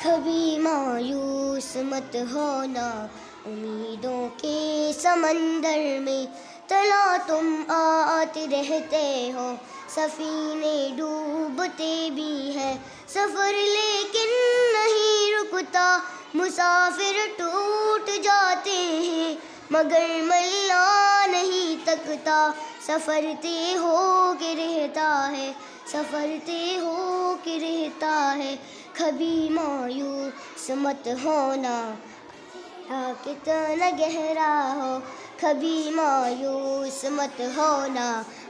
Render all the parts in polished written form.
کبھی مایوس مت ہونا امیدوں کے سمندر میں، تلا تم آتے رہتے ہو، سفینے ڈوبتے بھی ہیں، سفر لیکن نہیں رکتا، مسافر ٹوٹ جاتے ہیں، مگر ملا نہیں تکتا، سفر طے ہو کے رہتا ہے، سفر طے ہو کے رہتا ہے، کبھی مایوس مت ہونا کتنا گہرا ہو، کبھی مایوس مت ہونا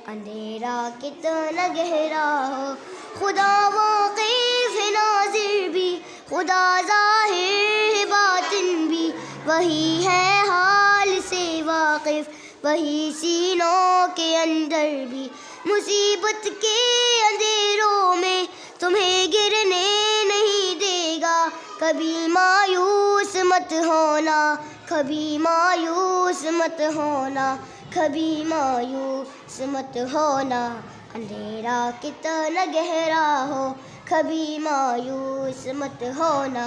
اندھیرا کتنا گہرا ہو، خدا واقف ہے ناظر بھی، خدا ظاہر ہے باطن بھی، وہی ہے حال سے واقف، وہی سینوں کے اندر بھی، مصیبت کے اندھیروں میں تمہیں گرنے نہیں دے گا، کبھی مایوس مت ہونا، کبھی مایوس مت ہونا، کبھی مایوس مت ہونا اندھیرا کتنا گہرا ہو، کبھی مایوس مت ہونا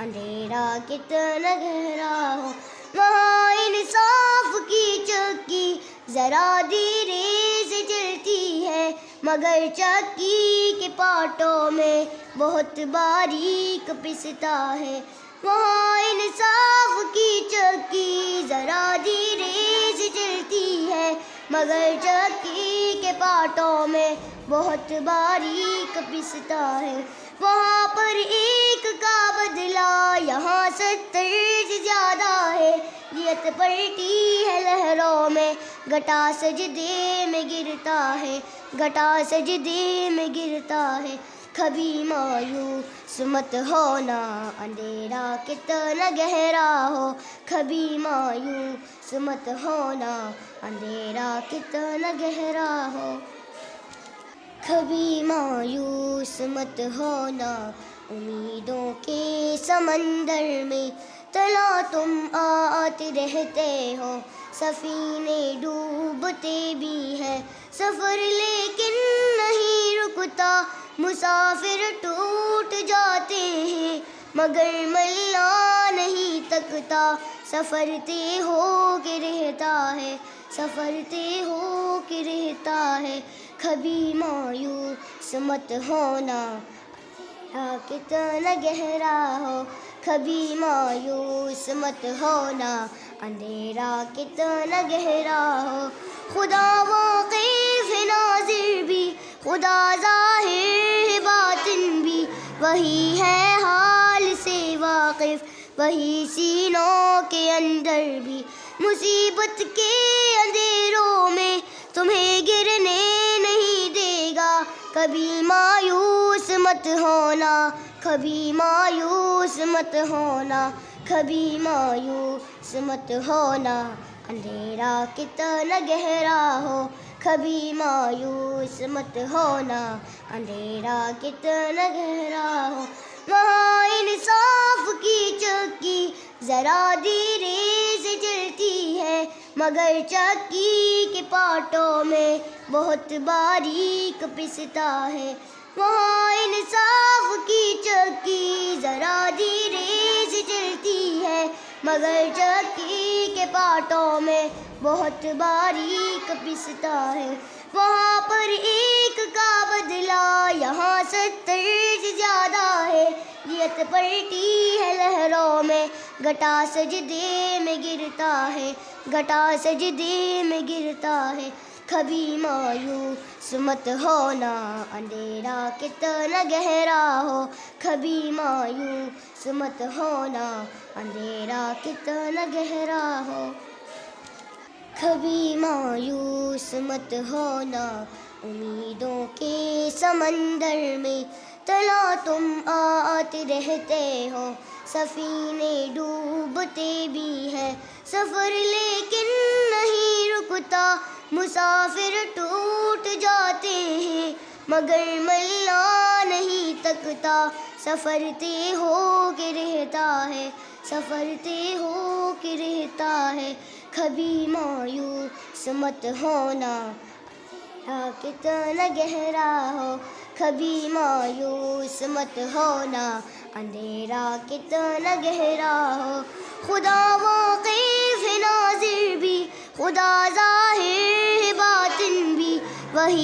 اندھیرا کتنا گہرا ہو، وہاں انصاف کی چکی ذرا دھیرے سے چلتی ہے، مگر چکی کے پارٹوں میں بہت باریک پستا ہے، وہاں انصاف کی چکی ذرا دھیرے سے چلتی ہے، مگر چکی کے پارٹوں میں بہت باریک پستا ہے، وہاں پر ایک کا بدلہ یہاں 70 سے زیادہ ہے، نیت پلٹی ہے لہروں میں، گھٹا سجدے میں گرتا ہے، گھٹا سجدے میں گرتا ہے، کبھی مایوس مت ہونا اندھیرا کتنا گہرا ہو، کبھی مایوس مت ہونا اندھیرا کتنا گہرا ہو، کبھی مایوس مت ہونا امیدوں کے سمندر میں، تلا تم آتے رہتے ہو، سفینے ڈوبتے بھی ہیں، سفر لیکن نہیں رکتا، مسافر ٹوٹ جاتے ہیں، مگر ملا نہیں تکتا، سفر طے ہو کے رہتا ہے، سفر طے ہو کے رہتا ہے، کبھی مایوس مت ہونا کتنا گہرا ہو، کبھی مایوس مت ہونا اندھیرا کتنا گہرا ہو، خدا واقف ہے ناظر بھی، خدا ظاہر ہے باطن بھی، وہی ہے حال سے واقف، وہی سینوں کے اندر بھی، مصیبت کے اندھیروں میں تمہیں گرنے نہیں دے گا، کبھی مایوس مت ہونا، کبھی مایوس مت ہونا، کبھی مایوس مت ہونا اندھیرا کتنا گہرا ہو، کبھی مایوس مت ہونا اندھیرا کتنا گہرا ہو، وہاں انصاف کی چکی ذرا دھیرے سے چلتی ہے، مگر چکی کے پارٹوں میں بہت باریک پستا ہے، وہاں انصاف کی چکی ذرا دھیرے سے چلتی ہے، مگر چکی کے پارٹوں میں بہت باریک پستا ہے، وہاں پر ایک کا بدلہ یہاں 70 سے زیادہ ہے، نیت پلٹی ہے لہروں میں، گھٹا سجدے میں گرتا ہے، گھٹا سجدے میں گرتا ہے، کبھی مایوس مت ہونا اندھیرا کتنا گہرا ہو، کبھی مایوس مت ہونا اندھیرا کتنا گہرا ہو، کبھی مایوس مت ہونا امیدوں کے سمندر میں، تلا تم آتے رہتے ہو، سفینے ڈوبتے بھی ہیں، سفر لیکن نہیں رکتا، مسافر ٹوٹ جاتے ہیں، مگر ملا نہیں تکتا، سفر طے ہو کے رہتا ہے، سفر طے ہو کے رہتا ہے، کبھی مایوس مت ہونا کتنا گہرا ہو، کبھی مایوس مت ہونا اندھیرا کتنا گہرا ہو. خدا واقف ہے ناظر بھی، خدا ظاہر ہے باطن بھی، وہی